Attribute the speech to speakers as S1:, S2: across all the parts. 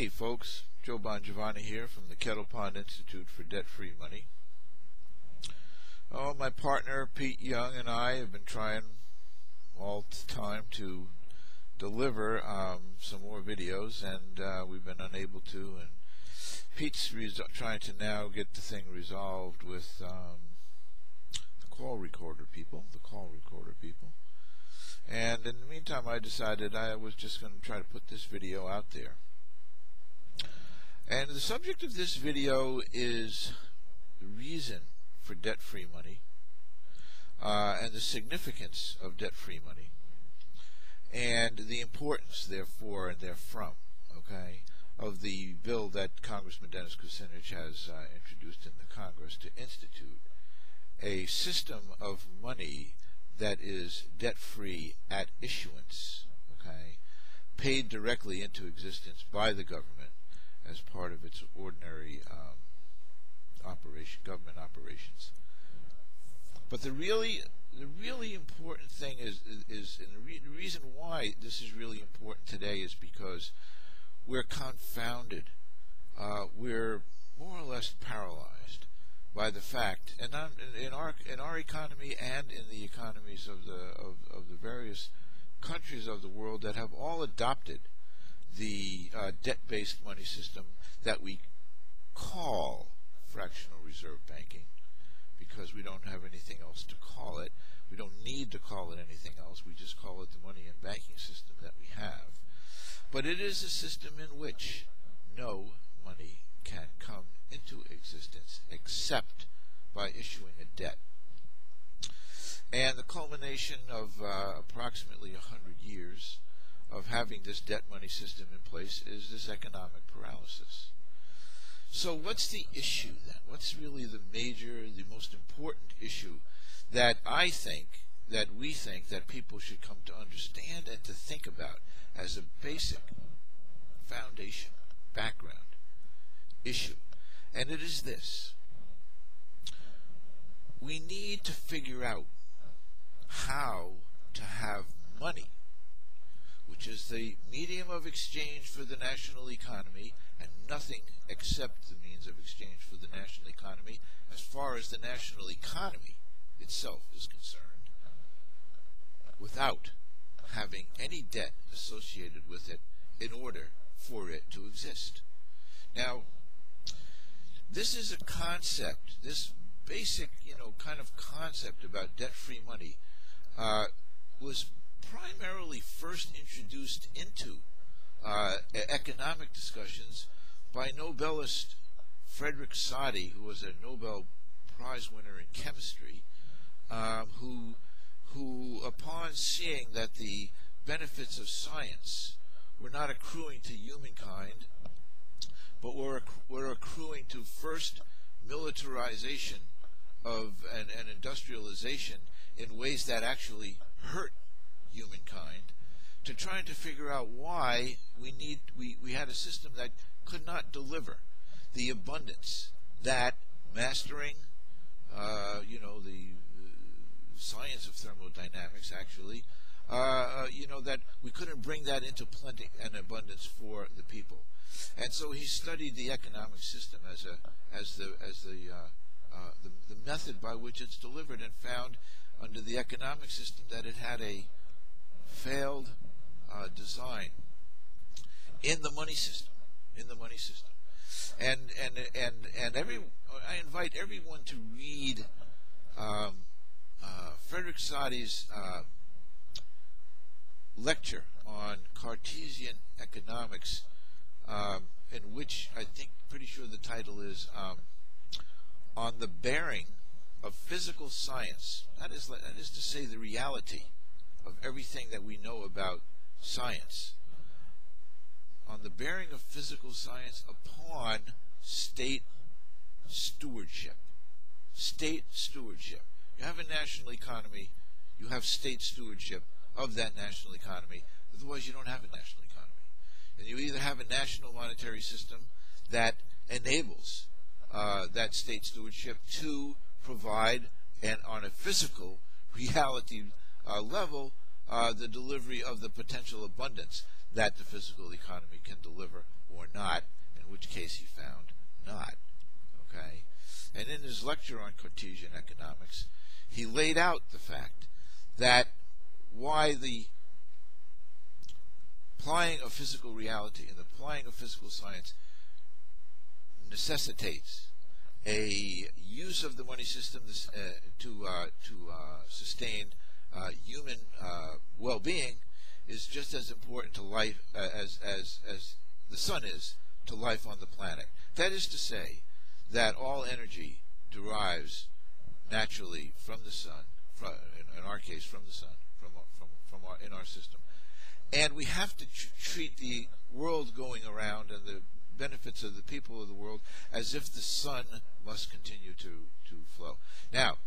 S1: Hey folks, Joe Bongiovanni here from the Kettle Pond Institute for Debt-Free Money. Oh, my partner Pete Young and I have been trying all the time to deliver some more videos, and we've been unable to. And Pete's trying to now get the thing resolved with the call recorder people. And in the meantime, I decided I was just going to try to put this video out there. And the subject of this video is the reason for debt-free money and the significance of debt-free money and the importance, therefore, and therefrom, okay, of the bill that Congressman Dennis Kucinich has introduced in the Congress to institute a system of money that is debt-free at issuance, okay, paid directly into existence by the government as part of its ordinary government operations. But the really important thing is and the reason why this is really important today is because we're confounded. We're more or less paralyzed by the fact, and in our economy and in the economies of the various countries of the world that have all adopted the debt-based money system that we call fractional reserve banking, because we don't have anything else to call it. We don't need to call it anything else. We just call it the money and banking system that we have. But it is a system in which no money can come into existence except by issuing a debt. And the culmination of approximately 100 years of having this debt money system in place is this economic paralysis. So what's the issue then? What's really the most important issue that we think that people should come to understand and to think about as a basic foundation, background issue? And it is this: we need to figure out how to have money, which is the medium of exchange for the national economy, and nothing except the means of exchange for the national economy as far as the national economy itself is concerned, without having any debt associated with it in order for it to exist. Now, this is a concept, this basic, kind of concept about debt-free money was primarily first introduced into economic discussions by Nobelist Frederick Soddy, who was a Nobel Prize winner in chemistry, who upon seeing that the benefits of science were not accruing to humankind, but were accruing to first militarization of and industrialization in ways that actually hurt humankind, to trying to figure out why we had a system that could not deliver the abundance that mastering the science of thermodynamics actually that we couldn't bring that into plenty and abundance for the people. And so he studied the economic system as the method by which it's delivered, and found under the economic system that it had a failed design in the money system. And I invite everyone to read Frederick Soddy's lecture on Cartesian economics, in which pretty sure the title is on the bearing of physical science. That is to say, the reality of everything that we know about science, on the bearing of physical science upon state stewardship. State stewardship. You have a national economy, you have state stewardship of that national economy. Otherwise, you don't have a national economy. And you either have a national monetary system that enables that state stewardship to provide, and on a physical reality level, the delivery of the potential abundance that the physical economy can deliver or not, in which case he found not. Okay? And in his lecture on Cartesian economics, he laid out the fact that why the applying of physical reality and the applying of physical science necessitates a use of the money system to sustain human well-being is just as important to life as the sun is to life on the planet. That is to say that all energy derives naturally from the sun, in our case from the sun, in our system. And we have to treat the world going around and the benefits of the people of the world as if the sun must continue to flow. Now,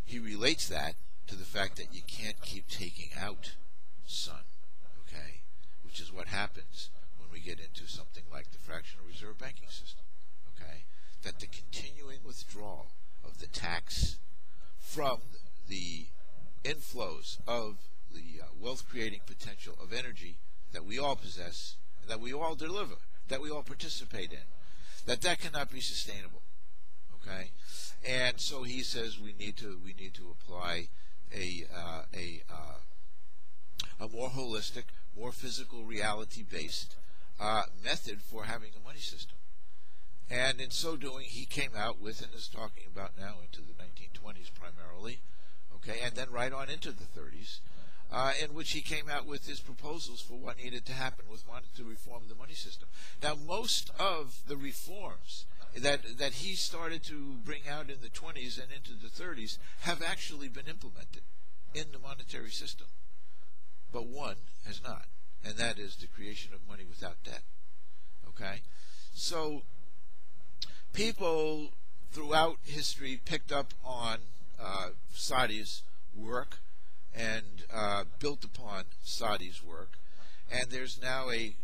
S1: he relates that to the fact that you can't keep taking out sun, okay, which is what happens when we get into something like the fractional reserve banking system, okay, that the continuing withdrawal of the tax from the inflows of the wealth-creating potential of energy that we all possess, that we all deliver, that we all participate in, that cannot be sustainable. Okay, and so he says we need to apply a more holistic, more physical reality-based method for having a money system. And in so doing, he came out with, and is talking about now into the 1920s primarily, okay, and then right on into the 30s, in which he came out with his proposals for what needed to happen with wanting to reform the money system. Now, most of the reforms that he started to bring out in the 20s and into the 30s have actually been implemented in the monetary system. But one has not, and that is the creation of money without debt. Okay? So, people throughout history picked up on Saady's work and built upon Saady's work, and there's now a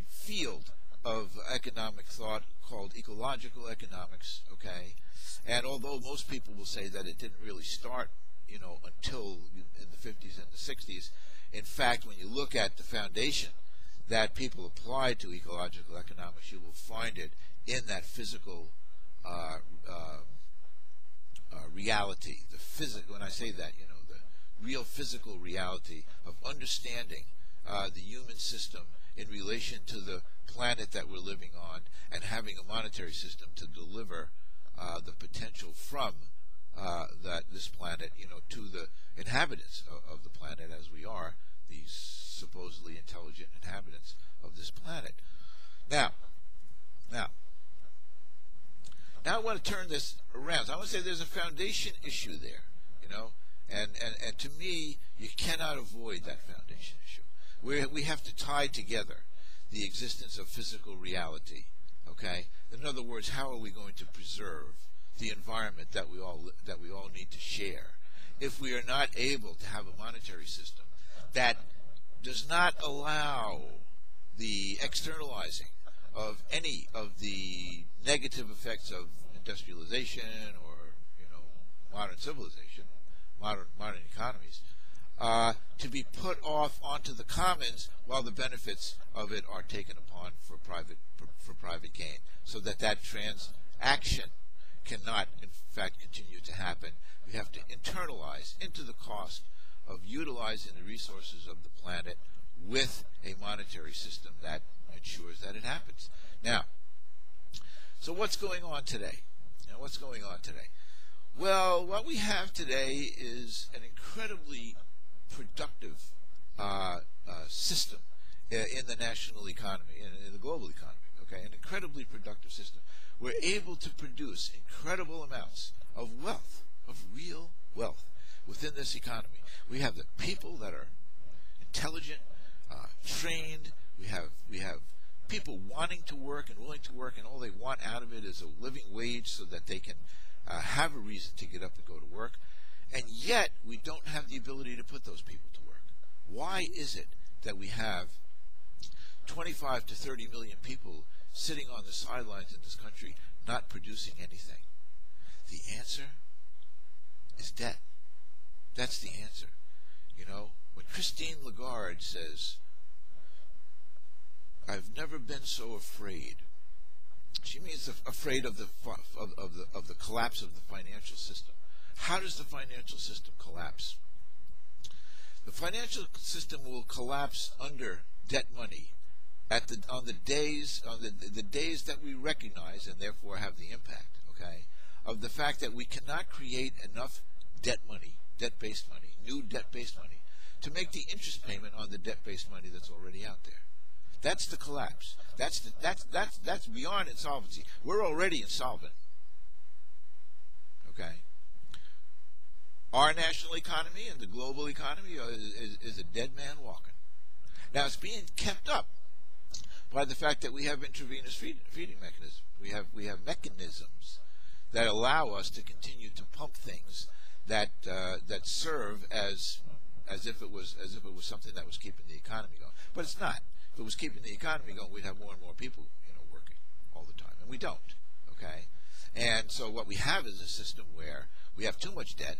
S1: field of economic thought called ecological economics, okay? And although most people will say that it didn't really start, until in the 50s and the 60s, in fact, when you look at the foundation that people applied to ecological economics, you will find it in that physical reality. When I say that, the real physical reality of understanding the human system in relation to the planet that we're living on, and having a monetary system to deliver the potential from this planet, to the inhabitants of the planet, as we are these supposedly intelligent inhabitants of this planet. Now I want to turn this around. So I want to say there's a foundation issue there, and to me, you cannot avoid that foundation issue. We have to tie together the existence of physical reality, okay? In other words, how are we going to preserve the environment that we all need to share if we are not able to have a monetary system that does not allow the externalizing of any of the negative effects of industrialization or modern civilization, modern economies, to be put off onto the commons while the benefits of it are taken upon for private gain, so that transaction cannot in fact continue to happen. We have to internalize into the cost of utilizing the resources of the planet with a monetary system that ensures that it happens. Now, so what's going on today? What's going on today? Well, what we have today is an incredibly productive system in the national economy, in the global economy, okay? An incredibly productive system. We're able to produce incredible amounts of wealth, of real wealth, within this economy. We have the people that are intelligent, trained. We have people wanting to work and willing to work, and all they want out of it is a living wage so that they can have a reason to get up and go to work. And yet, we don't have the ability to put those people to work. Why is it that we have 25 to 30 million people sitting on the sidelines in this country not producing anything? The answer is debt. That's the answer. When Christine Lagarde says I've never been so afraid. She means afraid of the collapse of the financial system. How does the financial system collapse? The financial system will collapse under debt money on the days that we recognize and therefore have the impact, okay, of the fact that we cannot create enough debt money, debt-based money, new debt-based money, to make the interest payment on the debt-based money that's already out there. That's the collapse. That's beyond insolvency. We're already insolvent. Okay. Our national economy and the global economy is a dead man walking. Now it's being kept up by the fact that we have intravenous feeding mechanisms. We have mechanisms that allow us to continue to pump things that serve as if it was something that was keeping the economy going. But it's not. If it was keeping the economy going, we'd have more and more people, working all the time, and we don't. Okay, and so what we have is a system where we have too much debt,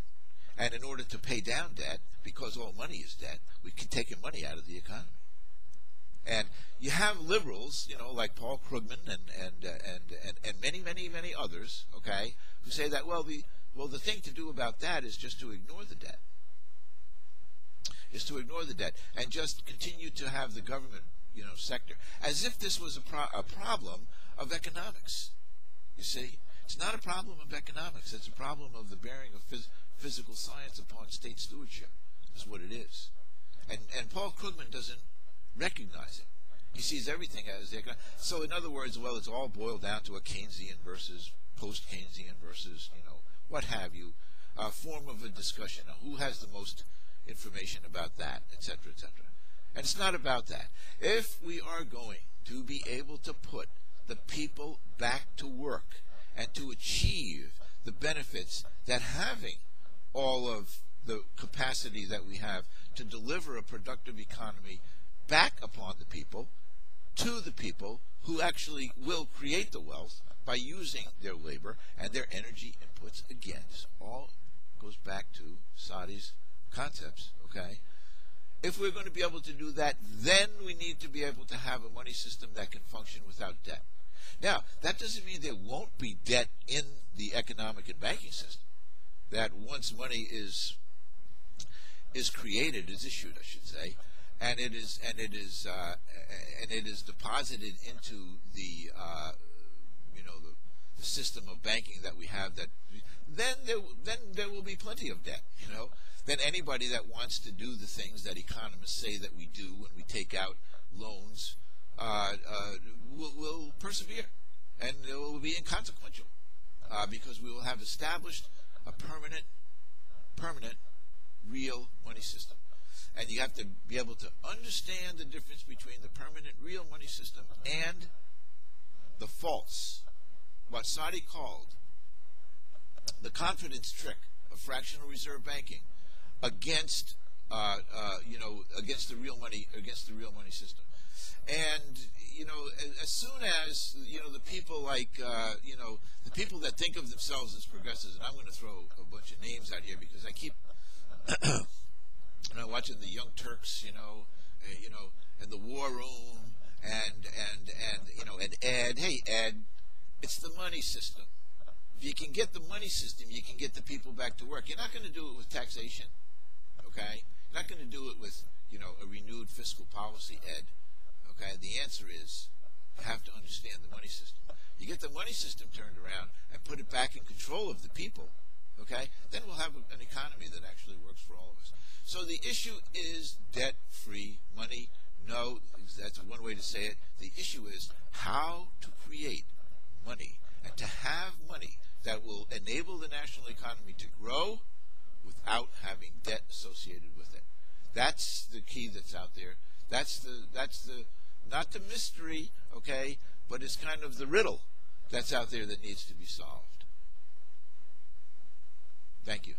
S1: and in order to pay down debt, because all money is debt, we keep taking money out of the economy. And you have liberals, like Paul Krugman and many others, okay, who say that the thing to do about that is just to ignore the debt. Is to ignore the debt and just continue to have the government, sector, as if this was a problem of economics. You see, it's not a problem of economics. It's a problem of the bearing of physical science upon state stewardship. Is what it is. And Paul Krugman doesn't recognize it. He sees everything as the economic. So in other words, it's all boiled down to a Keynesian versus post-Keynesian versus, what have you, a form of a discussion. Now, who has the most information about that, etc., etc. And it's not about that. If we are going to be able to put the people back to work and to achieve the benefits that having all of the capacity that we have to deliver a productive economy back upon the people, to the people who actually will create the wealth by using their labor and their energy inputs, again, this all goes back to Sadi's concepts, okay? If we're going to be able to do that, then we need to be able to have a money system that can function without debt. Now, that doesn't mean there won't be debt in the economic and banking system. That once money is created, is issued, I should say, and it is deposited into the the system of banking that we have, that then there will be plenty of debt, Then anybody that wants to do the things that economists say that we do when we take out loans will persevere, and it will be inconsequential because we will have established a permanent, real money system. And you have to be able to understand the difference between the permanent, real money system and the false, what Sadi called the confidence trick of fractional reserve banking against against the real money system. And as soon as the people the people that think of themselves as progressives, and I'm going to throw a bunch of names out here because I keep watching the Young Turks, and the War Room, and Ed. Hey, Ed, it's the money system. If you can get the money system, you can get the people back to work. You're not going to do it with taxation, okay? You're not going to do it with, a renewed fiscal policy, Ed, okay? The answer is you have to understand the money system. You get the money system turned around and put it back in control of the people, okay? Then we'll have an economy that actually works for all of us. So the issue is debt-free money. No, that's one way to say it. The issue is how to create money and to have money that will enable the national economy to grow without having debt associated with it. That's the key that's out there. That's the not the mystery, okay, but it's kind of the riddle that's out there that needs to be solved. Thank you.